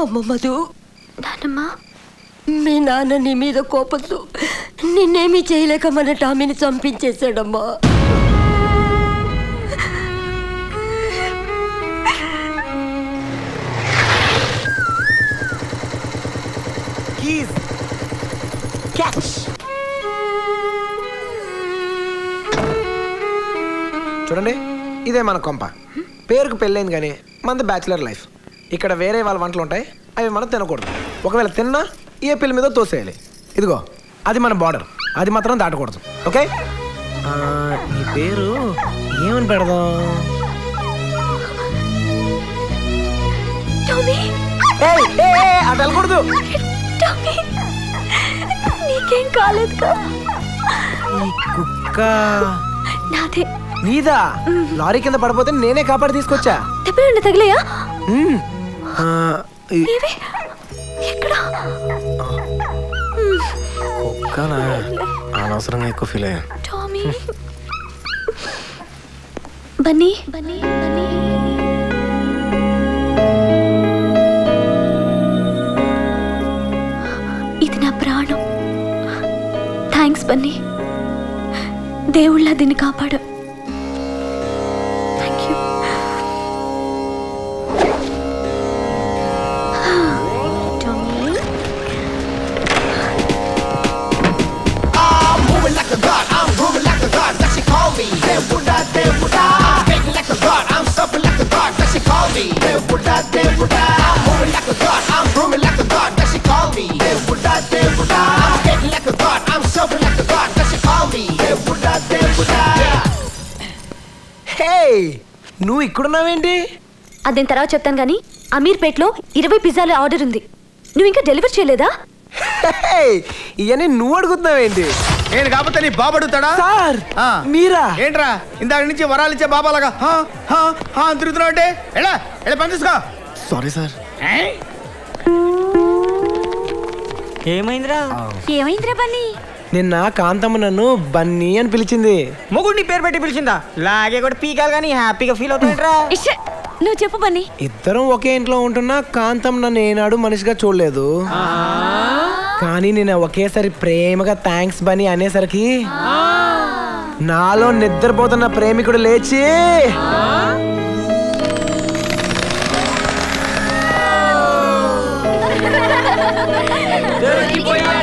అమ్మ మధు, నానమ్మా, మీ నాన్న నీ మీద కోపంతో నిన్నేమీ చేయలేక మన టామీని చంపించేశాడమ్మా. చూడండి, ఇదే మన కొంప. పేరుకు పెళ్ళైంది కానీ మనది బ్యాచిలర్ లైఫ్. ఇక్కడ వేరే వాళ్ళ వంటలు ఉంటాయి, అవి మనం తినకూడదు. ఒకవేళ తిన్నా ఏ పిల్ల మీద తోసేయాలి. ఇదిగో అది మన బార్డర్, అది మాత్రం దాటకూడదు. ఓకే? నీ పేరు ఏమని పెడదాం? అటు వెళ్ళకూడదు. నీకేం కాలేదు. ఈ కుక్క నాదే. నీదా? లారీ కింద పడిపోతే నేనే కాపాడి తీసుకొచ్చా. దెబ్బలు తగిలేయా? కుక్కనా? అనవసరంగా ఎక్కువ ఫీల్ అయ్యా. బన్నీ బన్నీ బన్నీ, ఇది నా ప్రాణం. థ్యాంక్స్ బన్నీ, దేవుళ్ళ దీన్ని కాపాడు. నువ్వు ఇక్కడున్నావేంటి? అదేం తర్వాత చెప్తాను గానీ, అమీర్పేట్లో 20 పిజ్జాల ఆర్డర్ ఉంది. నువ్వు ఇంకా డెలివర్ చేయలేదా? ఇవన్నీ నువ్వు అడుగుతున్నావేంటి? నేను కాకపోతే నీ బాబు అడుగుతాడా? సార్ మీరా? ఏంట్రా ఇందాక నుంచి వరాలు ఇచ్చే బాబాలాగా తిరుగుతున్నావు అంటే? ఎలా ఎలా పని తీసుకో. Sorry sir. ఏమైందిరా? ఏమైందిరా బన్నీ? నిన్న కాంతమ్మ నన్ను బన్నీ అని పిలిచింది. మొగుడిని పేరు పెట్టి పిలిచిందా? లాగే కూడా పీకాలు కానీ హ్యాపీగా ఫీల్ అవుతాయంట్రా. నువ్వు చెప్పు బన్నీ. ఇద్దరం ఒకే ఇంట్లో ఉంటున్నా కాంతమ్మ నన్ను ఏనాడు మనిషిగా చూడలేదు. కానీ నేను ఒకేసారి ప్రేమగా థ్యాంక్స్ బన్నీ అనేసరికి నాలో నిద్రపోతున్న ప్రేమికుడు లేచి దొరికిపోయా